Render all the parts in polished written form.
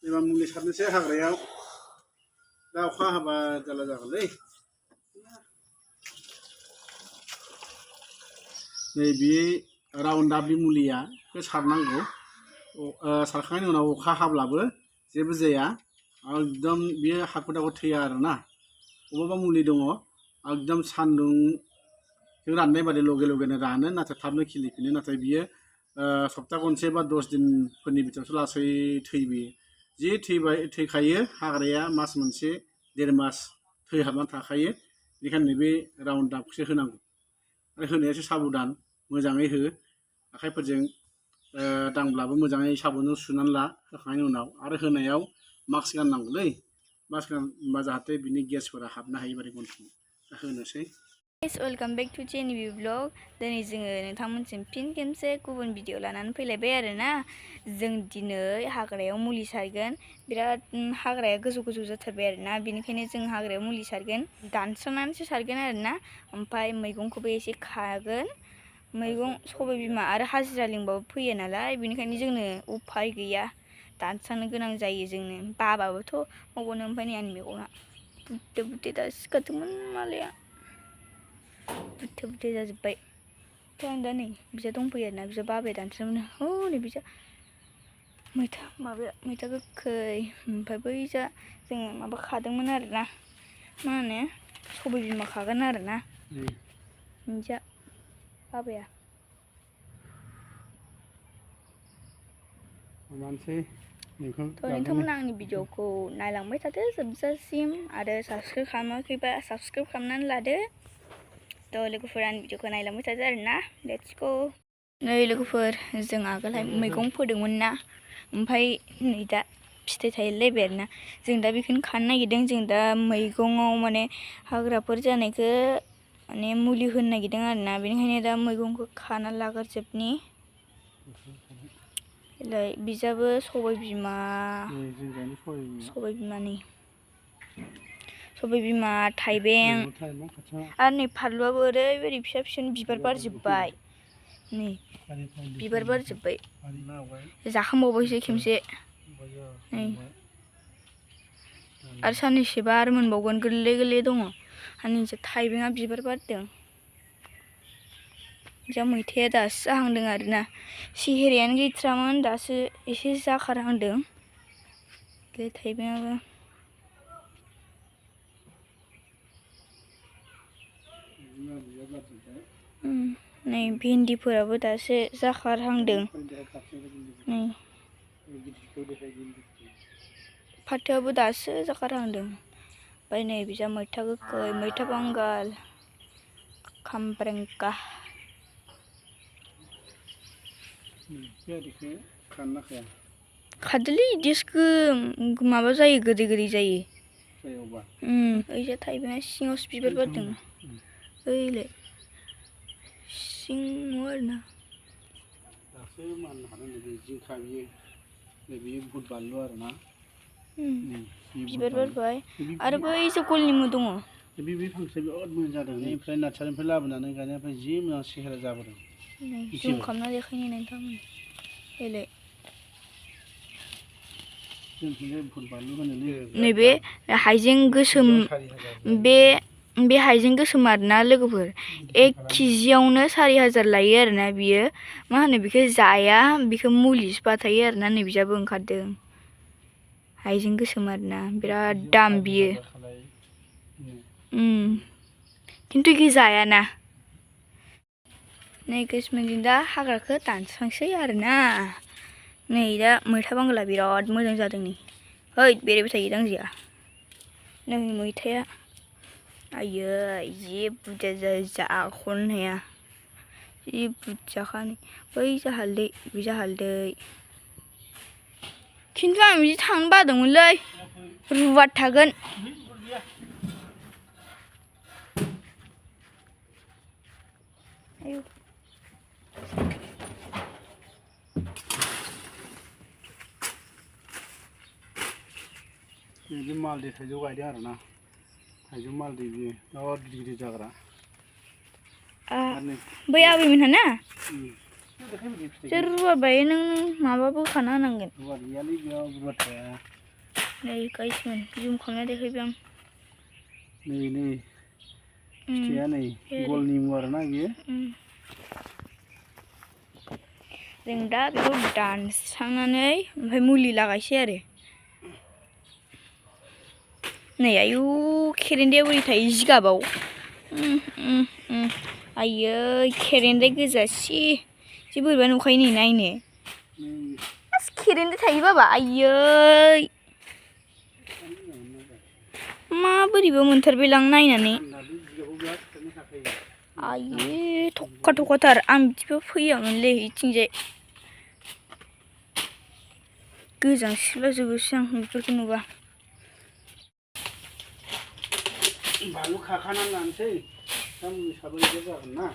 एबा मुलि सारनोसै हाग्रायाव दा अखा हाबा जाला जागोनलै नैबे राउन्ड आपनि मुलिया बे सारनांगौ सारखांनायनि उनाव अखा हाब्लाबो जेबो जाया एकदम बेयो हाखु दाखु थैया आरोना अबेबा मुलि दङ एकदम सान्दुं जों राननाय बादि लगे लगेनो रानो नाथाय थाबनो खिलिफिनो नाथाय बियो सप्ता खनसे बा 10 दिनफोरनि बिथोरावसो लासै थैबोयो जे थैखायो हाग्राया मास मोनसे 1.5 मास थैहाबनानै थाखायो बेनिखायनो नैबे राउन्ड आपखौसो होनांगौ आरो होनायासो साबधान मोजाङै हो आखाइफोरजों दांब्लाबो मोजाङै साबुनजों सुनानै ला होखांनायनि उनाव आरो होनायाव मास्क गाननांगौलै मास्क गानबा जाहाथे बिनि गेसफोरा हाबनो हायै बादि गन्थङाव होनोसै वेलकाम बेक टु जेनिबि ब्लग दिनै जोङो नोंथांमोनसिम फिन खेबसे गुबुन भिडिअ लानानै फैलायबाय आरोना जों दिनै हाग्रायाव मुलि सारगोन बिराद हाग्राया गोजौ गोजौ जाथारबाय आरोना बेनिखायनो जों हाग्रायाव मुलि सारगोन दानस्रांनानैसो सारगोन आरोना ओमफ्राय मैगंखौबो एसे खागोन मैगं सबाय बिमा आरो हाजिरा लिंबाबो फैयो नालाय बेनिखायनो जोंनो उफाय गैया दानस्रांनो गोनां जायो जोंनो बाबाबोथ' मावगोन ओमफ्राय नै आंनि मेगना बुथे बुथे दा सिखारदोंमोन मालाया बुथे बुथे जाजोब्बाय आं दा नै बिजा दंफैयो आरोना बिजा बाबाया दानस्रांनो हनै बिजा मैथा गोखै ओमफ्राय बैजा जोङो माबा खादोंमोन आरोना मा होनो सबाय बिमा खागोन आरोना बिजा बाबाया नोंथांमोना आंनि भिडिअखौ नायलांबाय थादो जोबजासिम आरो साबस्क्राइब खालामाखैबा साबस्क्राइब खालामनानै लादो थ' लोगोफोर आंनि भिडिअखौ नायलांबाय थादो आरोना लेट्स गो नै लोगोफोर जों आगोलहाय मैगं फोदोंमोन ना ओमफ्राय नै दा फिथाइ थायलायबाय आरोना जों दा बेखौनो खानो नागिरदों जों दा मैगङाव माने हाग्राफोर जानायखौ माने मुलि होनो नागिरदों आरोना बेनिखायनो दा मैगंखौ खाना लाग्रोजोबनि बिजाबो सबाय बिमा थाइबें आरो नै फानलुआबो ओरैबायदि फिसा फिसानि बिबार बारजोब्बाय नै बिबार बारजोब्बाय जाखांबावबायसो खेमसे नै आरो साननैसोबा आरो मोनबावगोन गोरलै गोरलै दङ आरो नै थाइबेंआ बिबार बारदों जा मैथाया दासो जाहांदों आरोना सेहेरायानो गैथ्रामोन दासो एसे जाखारहांदों थाइबेंआबो नै भिन्दिफोराबो दासो जाखारहांदों नै फाथोआबो दासो जाखारहांदों ओमफ्राय नै बिजा मैथा गोखै मैथा बांगाल खामब्रेंगा खादोलै इदिसो माबा जायो गोदै गोदै जायो ओइजा थाइबेंआ सिङावसो बिबार बारदों ओइलाय सिङाव आरोना दासो माननो हादों जिंखा बियो बुद बानलु आरोना बिबार बारबाय आरो बैसो गलनिमु दङ बे फांसे बिराद मोजां जादों ओमफ्राय नार्सारिनिफ्राय लाबोनानै गायनायनिफ्राय जि मोजां सेहेरा जाबोदों जुम खालामना देखायनि नोंथांमोन ओइलाय नैबे हाइजें गोसोम बे हाइजें गोसोम आरोना लोगोफोर 1 केजियावनो 4000 लायो आरोना बियो मा होनो बेखौ जाया बेखौ मुलिसो बाथायो आरोना नै बिजाबो ओंखारदों हाइजें गोसोम आरोना बिराद दाम बियो खिन्थु इखो जायाना नै गोसोमजों दा हाग्राखौ दानस्रांसै आरोना नै दा मैथा बांगाला बिराद मोजां जादों नै हैद बेरायबाय थायो दांजाया नै मैथाया आयै जि बुरजा जाख'नो हाया जि बुरजाखा नै बैजा हालदै बैजा हालदै खिन्थु आं बिदि थांनो बादोंमोनलै रुबार थागोन आयौ बिदि मालदि थाइजौ गायदों आरोना थाइजौ मालदि बियो बिराद गिदिर गिदिर जाग्रा बै आबैमोनहा ना सोर रुवाबाय नों माबा बोखाना होनांगोन रुवा गैयालै बेयाव रुवा थाया Này guysman, zoom खालामना देखायबाय आं. नै फिथाइया नै गलनि मुवा आरोना बियो. जों दा बेखौ दानस्रांनानै ओमफ्राय मुलि लागायसै आरो. नै आयु खेरेन्दाया बोरै थायो जिगाबाव. आयै खेरेन्दाय गोजासि जि बोरैबा नुखायो नै नायनो. खेरेन्दा थायो बाबा आयै. मा बोरैबा मोनथारबाय लां नायनानै. आयै थखा थखाथार आं बिदिबो फैयामोनलै इथिंजाय. गोजांस्रिलाजोबोसो आं बेफोरखौ नुबा. बानलु खाखानानै लानोसै दा मुलि सारबा बिदि जागोन ना.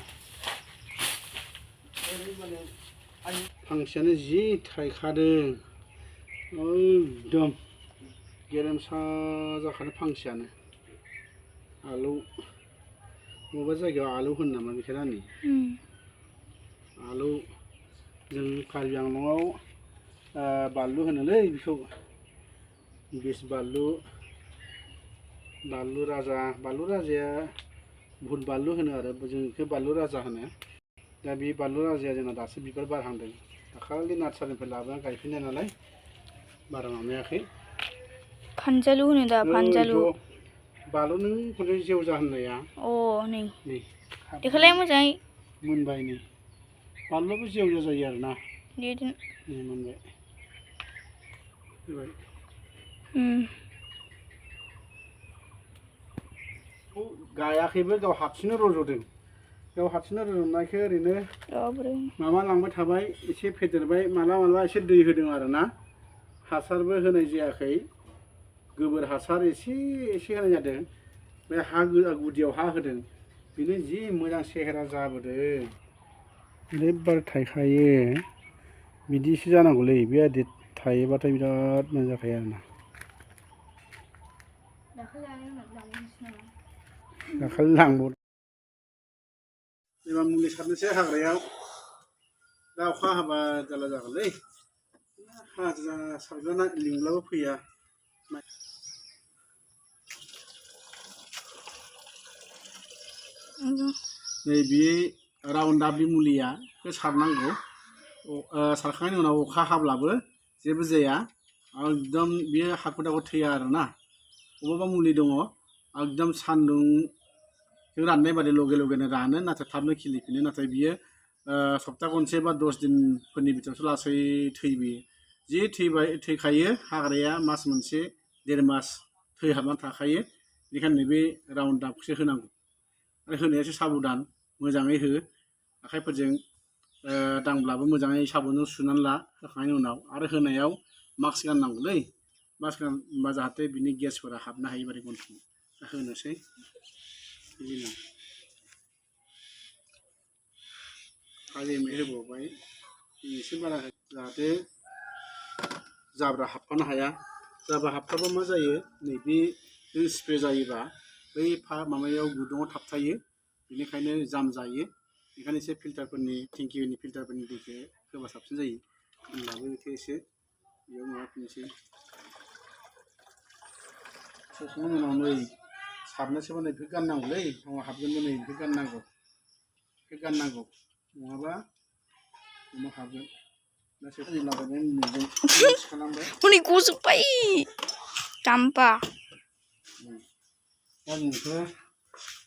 फांसेयानो जि थाइखादों एकदम गेरेमसा जाखादों फांसेयानो. आलौ बबेबा जायगायाव आलौ होनो नामा बेखौ रानि आलौ जों कार्बि आंलंआव बानलु होनोलै बेखौ बिस बानलु बानलु राजाया भुट बानलु होनो आरो जों बेखौ बानलु राजा होनो. दा बे बानलु राजाया जोंना दासो बिबार बारहांदों. दाखालि नार्सारिनिफ्राय लाबोना गायफैनाय नालाय बारा माबायाखै. फानजालु होनो दा फानजालु. बानलु नों खनसे जेवजा होननाया. नै देखौलाय मोजाङै मोनबाय नै बानलुआबो जेवजा जायो आरोना. नै मोनबाय फैबाय. गायाखैबो गाव हारसिंनो रज'दों. गाव हारसिंनो रज'नायखौ ओरैनो माबा लांबाय थाबाय एसे फेदेरबाय मालाबा एसे दै होदों आरोना. हासारबो होनाय जायाखै. गोबोर हासार एसे होनाय जादों. बे हा गुदियाव हा होदों. बेनो जि मोजां सेहेरा जाबोदों. ओरैबादि थाइखायो. बिदिसो जानांगौलै बेबादि थायोबाथाय बिराद मोजां जाखायो आरोना. दाखालि लांबावदों. एबार मुलि सारनोसै हाग्रायाव. दा अखा हाबा जारला जागोनलै. हाजिरा सारग्रा लिंब्लाबो फैया. नै बे राउन्डआपनि मुलिया बे सारनांगौ. सारखांनायनि उनाव अखा हाब्लाबो जेबो जाया. एकदम बियो हाखु दाखु थैया आरोना. बबेबा मुलि दङ एकदम सान्दुं राननाय बादि लगे लगेनो रानो नाथाय थाबनो खिलिफिनो. नाथाय बियो सप्ता खनसे बा 10 दिनफोरनि बिथोरावसो लासै थैबोयो. जि थैखायो हाग्राया मास मोनसे 1.5 मास थैहाबनानै थाखायो. बेनिखायनो नैबे राउन्डआपखौसो होनांगौ. आरो होनायासो साबधान मोजाङै हो. आखाइफोरजों दांब्लाबो मोजाङै साबुनजों सुनानै ला. होखांनायनि उनाव आरो होनायाव मास्क गाननांगौलै. मास्क गानबा जाहाथे बिनि गेसफोरा हाबनो हायि बादि गन्थं होनोसै. बिदिनो खालि होबावबाय एसे बारा जाहाथे जाब्रा हाबफानो हाया. जाब्रा हाबफाबा मा जायो नैबे स्प्रे जायोबा बै माबायाव गुदुङाव थाबथायो. बेनिखायनो जाम जायो. बेनिखायनो एसे फिल्टारफोरनि टेंकिनि फिल्टारफोरनि दैखौ होबा साबसिन जायो. होनब्लाबो बेखौ एसे बेयाव माबाफिनसै. सखांनायनि उनाव नै सारनोसैबा नै बेखौ गाननांगौलै. अमा हाबगोनबो नै बेखौ गाननांगौ. बेखौ गाननांगौ नङाबा अमा हाबगोन. दा सेफोरनि लागायनाय नुदों थिखानांबाय. हनै गजोब्बाय जाम्बा. दा नोंखौ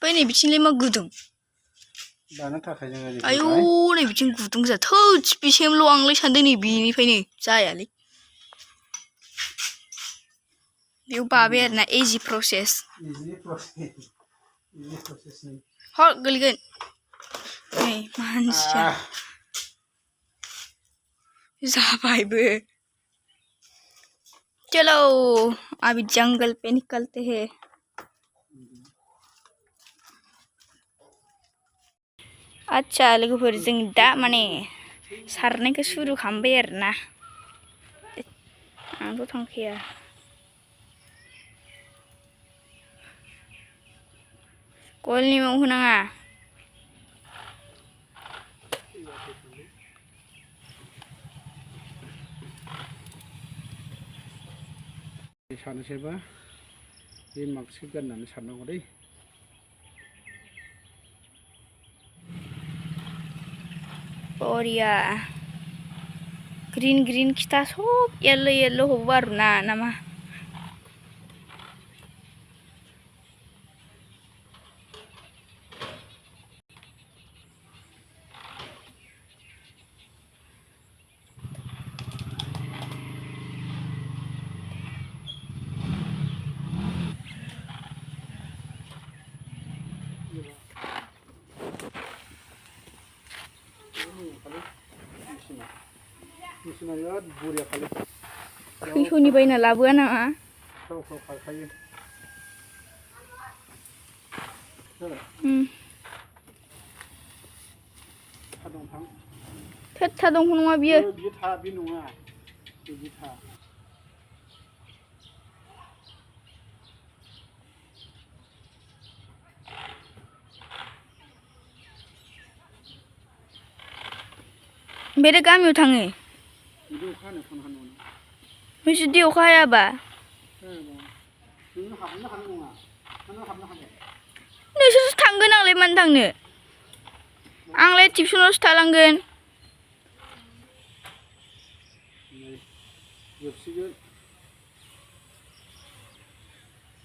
बै नै बिथिंलाय मा गुदुं दानो थाखाय जोङो आयौ नै बिथिं गुदुं गोजा. थोद बेसेमल' आंलाय सानदों नै बेनिफ्रायनो जायालै. बेयाव बाबाय आरोना इजि प्रसेस. हर गोलैगोन. नै मानसिया जाबायबो. चलो अभी जंगल पे निकलते हैं. आच्छा लोगोफोर जों दा माने सारनायखौ सुरु खालामबाय आरोना. आंथ' थांखाया. गलनियाव होनाङा. सानैसोबा बे मास्क गाननानै सारनांगौ दै बरिया ग्रीन ग्रीन खिथा सब येल्लो येल्लो हबो आरोना नामा खैस'नि बायना लाबोआ नामा था दंफां नङा बियो बेरे गामियाव थाङो जुदि अखा हायाबा नोंसोरसो थांगोन आंलाय मानो थांनो आंलाय टिउसनावसो थालांगोन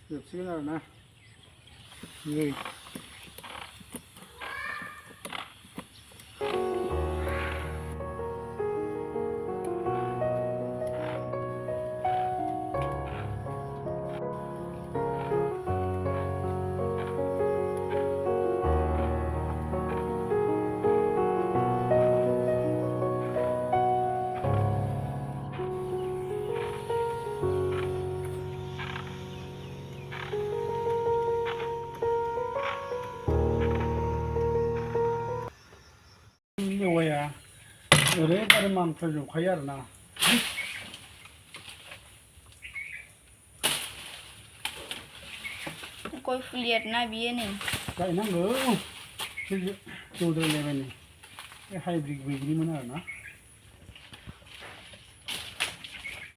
जोबसिगोन आरोना मेवाया ओरैबायदि मानफोर जोबखायो आरोना गय फुलि आरोना बियो नै गायनांगौ जौद्रायलायबाय नै हाइब्रिद बैग्रिमोन आरोना